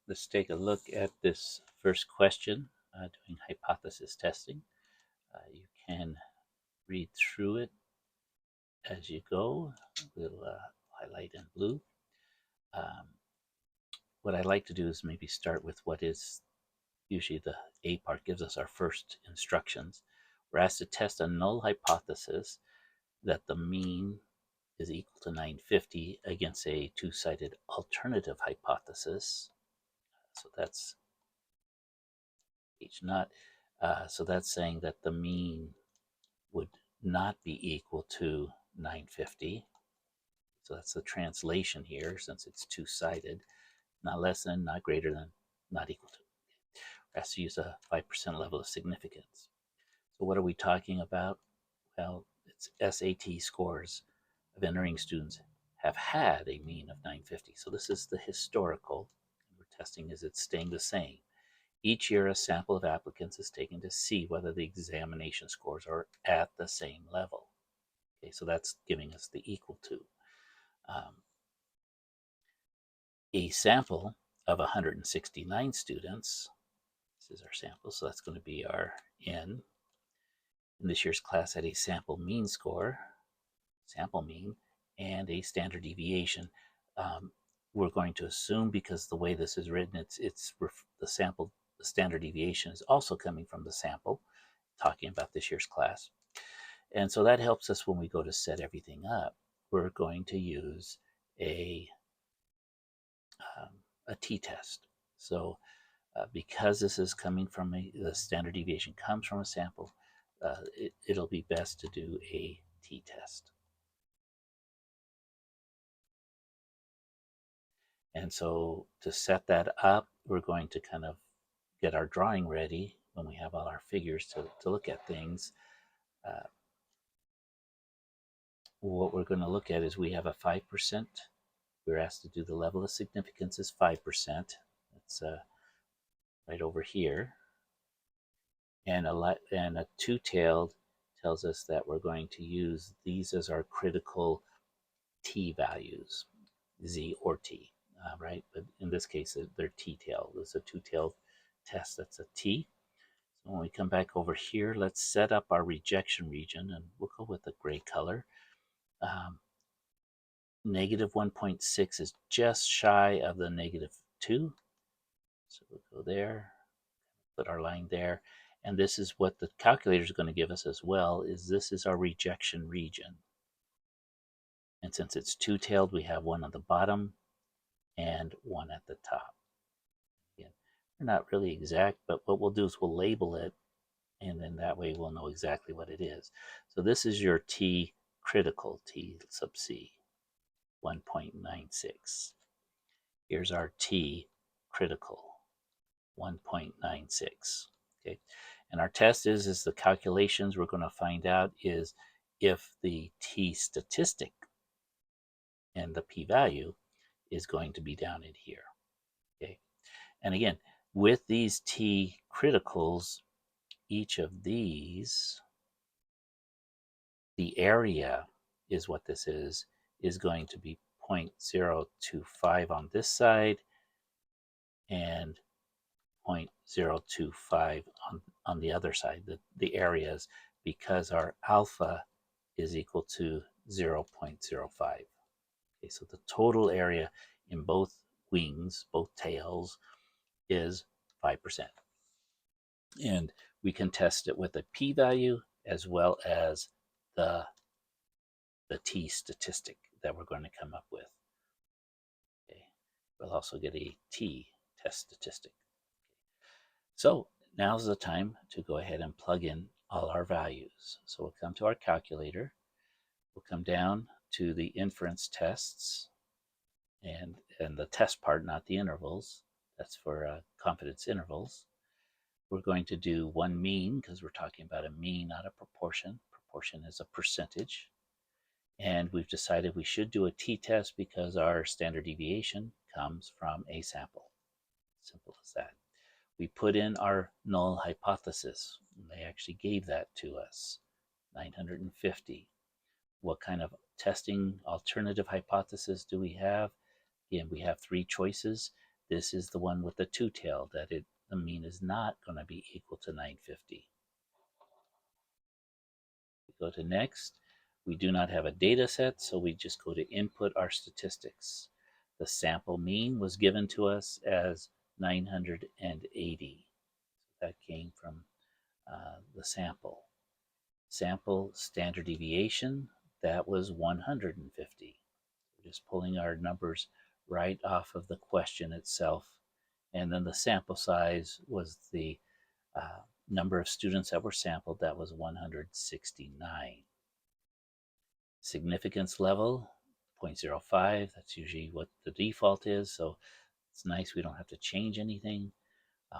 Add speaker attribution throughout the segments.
Speaker 1: let's take a look at this first question doing hypothesis testing. You can read through it as you go. We'll highlight in blue. Um, what I like to do is maybe start with what is usually the A part gives us our first instructions. We're asked to test a null hypothesis that the mean is equal to 950 against a two-sided alternative hypothesis. So that's H naught. So that's saying that the mean would not be equal to 950. So that's the translation here, since it's two-sided. Not less than, not greater than, not equal to. It has to use a 5% level of significance. So what are we talking about? Well, it's SAT scores of entering students have had a mean of 950. So this is the historical. We're testing is it staying the same. Each year, a sample of applicants is taken to see whether the examination scores are at the same level. Okay, so that's giving us the equal to. A sample of 169 students, this is our sample, so that's going to be our N. In this year's class had a sample mean score, sample mean, and a standard deviation. We're going to assume, because the way this is written, it's the standard deviation is also coming from the sample, talking about this year's class. And so that helps us when we go to set everything up. We're going to use a t-test. So because this is coming from the standard deviation comes from a sample, it'll be best to do a t-test. And so to set that up, we're going to kind of get our drawing ready when we have all our figures to look at things. What we're going to look at is we have a 5%. We're asked to do the level of significance is 5%. It's right over here. And a two-tailed tells us that we're going to use these as our critical t values, z or t, right? But in this case, they're t-tailed. It's a two-tailed test. That's a t. So when we come back over here, let's set up our rejection region, and we'll go with the gray color. Negative 1.6 is just shy of the negative 2. So we'll go there, put our line there. And this is what the calculator is going to give us as well, is this is our rejection region. And since it's two-tailed, we have one on the bottom and one at the top. Again, they're not really exact, but what we'll do is we'll label it, and then that way we'll know exactly what it is. So this is your T critical, T sub C, 1.96. Here's our T critical, 1.96. Okay, and our test is the calculations we're going to find out is if the T statistic and the p-value is going to be down in here. Okay, and again, with these T criticals, each of these, the area is what this is going to be 0.025 on this side and 0.025 on the other side, the areas, because our alpha is equal to 0.05. Okay, so the total area in both wings, both tails, is 5%. And we can test it with a p-value as well as the t statistic that we're going to come up with. Okay, we'll also get a t test statistic. So now's the time to go ahead and plug in all our values. So we'll come to our calculator. We'll come down to the inference tests and the test part, not the intervals. That's for confidence intervals. We're going to do one mean because we're talking about a mean, not a proportion. Proportion is a percentage. And we've decided we should do a t-test because our standard deviation comes from a sample. Simple as that. We put in our null hypothesis. They actually gave that to us, 950. What kind of testing alternative hypothesis do we have? Again, we have three choices. This is the one with the two-tail that the mean is not going to be equal to 950. We go to next. We do not have a data set, so we just go to input our statistics. The sample mean was given to us as 980. That came from the sample. Sample standard deviation, that was 150. We're just pulling our numbers right off of the question itself. And then the sample size was the number of students that were sampled, that was 169. Significance level, 0.05, that's usually what the default is, so it's nice we don't have to change anything.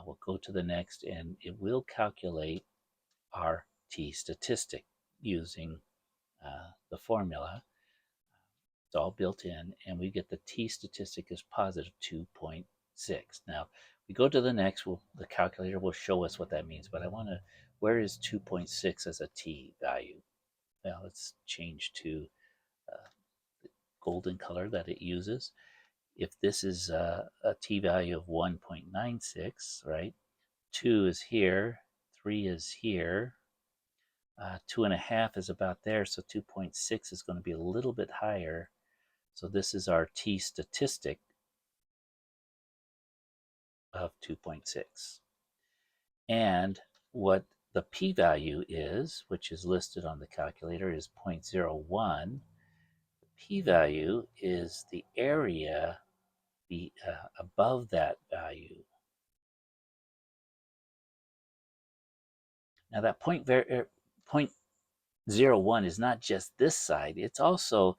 Speaker 1: We'll go to the next, and it will calculate our t-statistic using the formula. It's all built in, and we get the t-statistic is positive 2.6. Now, we go to the next, the calculator will show us what that means, but I want to, where is 2.6 as a t-value? Well, let's change to the golden color that it uses. If this is a t-value of 1.96, right, 2 is here, 3 is here, 2.5 is about there, so 2.6 is going to be a little bit higher. So this is our t-statistic of 2.6. And what the p-value is, which is listed on the calculator, is 0.01. The p-value is the area above that value. Now that 0.01 is not just this side, it's also,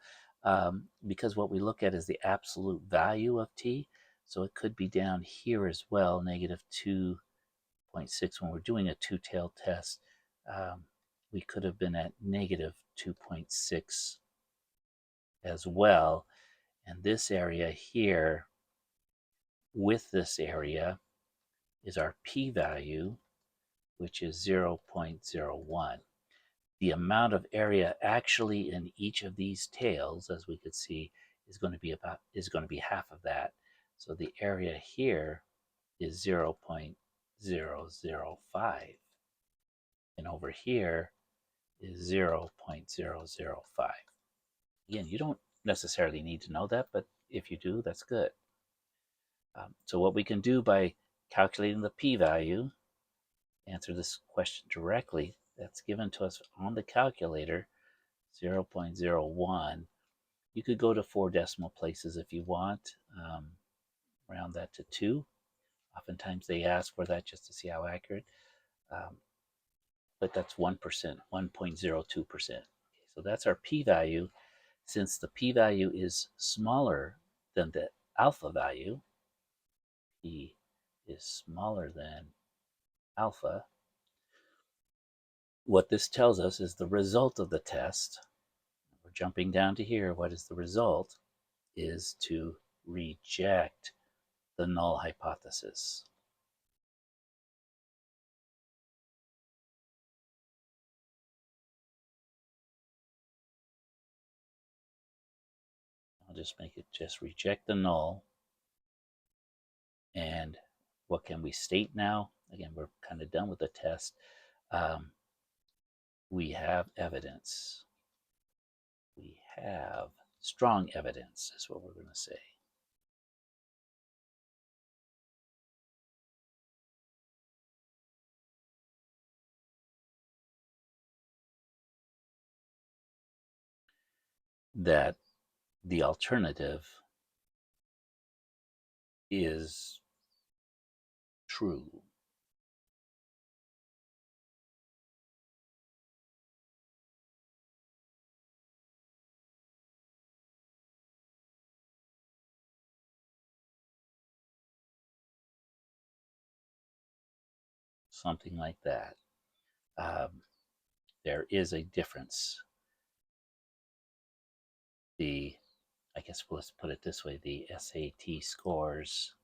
Speaker 1: because what we look at is the absolute value of t, so it could be down here as well, negative 2.6. When we're doing a two-tailed test, we could have been at negative 2.6 as well. And this area here with this area is our p-value, which is 0.01. The amount of area actually in each of these tails, as we could see, is going to be half of that. So the area here is 0.005, and over here is 0.005. Again, you don't necessarily need to know that, but if you do, that's good. So what we can do by calculating the p-value, answer this question directly, that's given to us on the calculator, 0.01. You could go to 4 decimal places if you want, round that to 2. Oftentimes they ask for that just to see how accurate, but that's 1%, 1.02%. So that's our p-value. Since the p-value is smaller than the alpha value, p is smaller than alpha, what this tells us is the result of the test. We're jumping down to here. What is the result? Is to reject the null hypothesis. I'll just make it just reject the null. And what can we state now? Again, we're kind of done with the test. We have evidence. We have strong evidence, is what we're going to say. That the alternative is true. Something like that. There is a difference. I guess let's put it this way, the SAT scores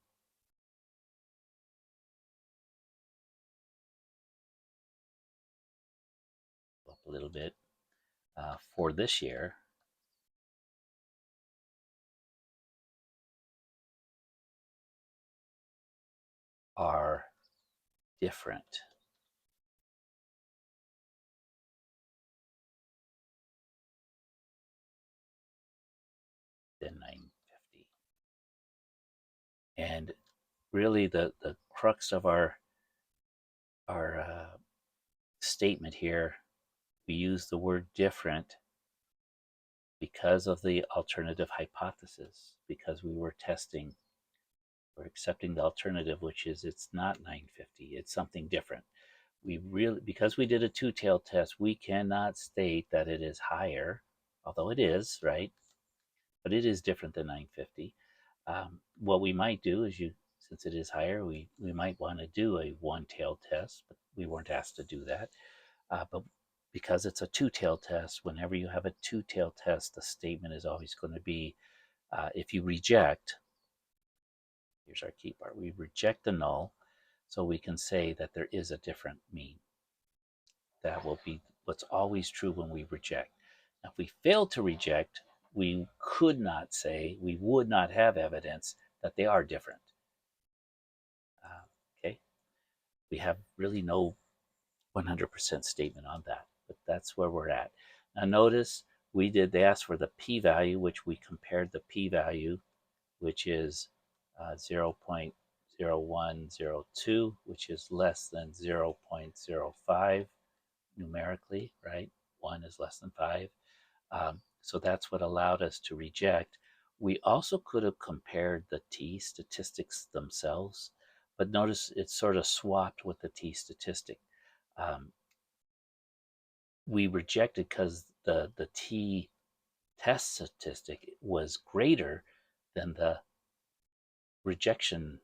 Speaker 1: up a little bit for this year. are different than 950. And really the crux of our statement here, we use the word different because of the alternative hypothesis, because we're accepting the alternative, which is it's not 950, it's something different. We really, because we did a two-tailed test, we cannot state that it is higher, although it is, right? But it is different than 950. What we might do is since it is higher, we might want to do a one-tailed test, but we weren't asked to do that. But because it's a two-tailed test, whenever you have a two-tailed test, the statement is always going to be, if you reject, here's our key part, we reject the null, so we can say that there is a different mean. That will be what's always true when we reject. Now, if we fail to reject, we could not say, we would not have evidence that they are different. Okay, we have really no 100% statement on that, but that's where we're at. Now notice they asked for the p-value, which we compared the p-value, which is 0.0102, which is less than 0.05 numerically, right? 1 is less than 5. So that's what allowed us to reject. We also could have compared the t statistics themselves, but notice it's sort of swapped with the t statistic. Um, we rejected because the t test statistic was greater than the rejection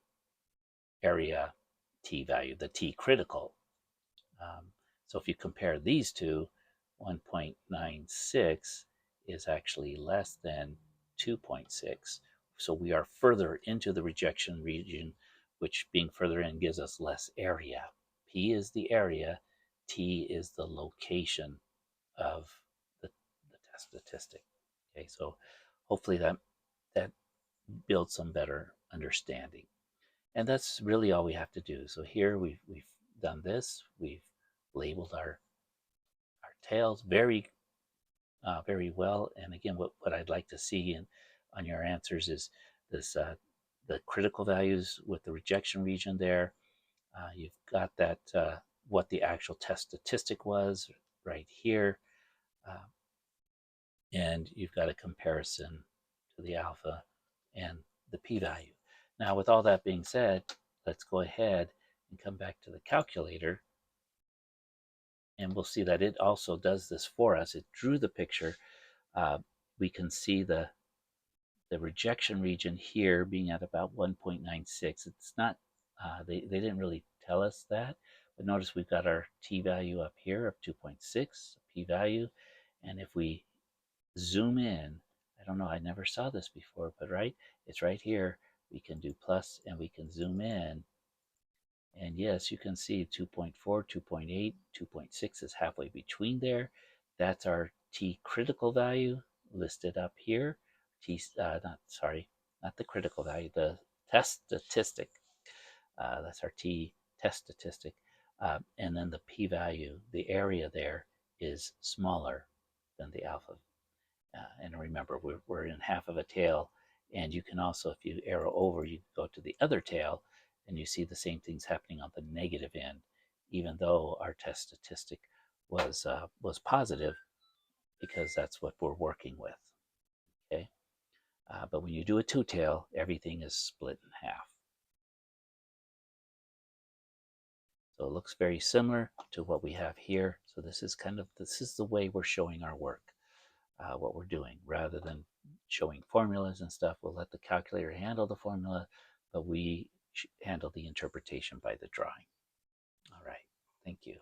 Speaker 1: area t value, the t critical. So if you compare these two, 1.96 is actually less than 2.6. So we are further into the rejection region, which being further in gives us less area. P is the area, T is the location of the test statistic. Okay, so hopefully that builds some better understanding. And that's really all we have to do. So here we've done this. We've labeled our tails very well. And again, what I'd like to see on your answers is this the critical values with the rejection region there. You've got that what the actual test statistic was right here. Uh, and you've got a comparison to the alpha and the p-value. Now, with all that being said, let's go ahead and come back to the calculator, and we'll see that it also does this for us. It drew the picture. We can see the rejection region here being at about 1.96. It's not, they didn't really tell us that, but notice we've got our t-value up here of 2.6, p-value, and if we zoom in, I don't know, I never saw this before, but right, it's right here. We can do plus and we can zoom in. And yes, you can see 2.4, 2.8, 2.6 is halfway between there. That's our T critical value listed up here. Not the critical value, the test statistic. That's our T test statistic. And then the p-value, the area there is smaller than the alpha. And remember, we're in half of a tail. And you can also, if you arrow over, you go to the other tail and you see the same things happening on the negative end, even though our test statistic was positive, because that's what we're working with. Okay, but when you do a two-tail, everything is split in half. So it looks very similar to what we have here. So this is the way we're showing our work. What we're doing, rather than showing formulas and stuff. We'll let the calculator handle the formula, but we handle the interpretation by the drawing. All right. Thank you.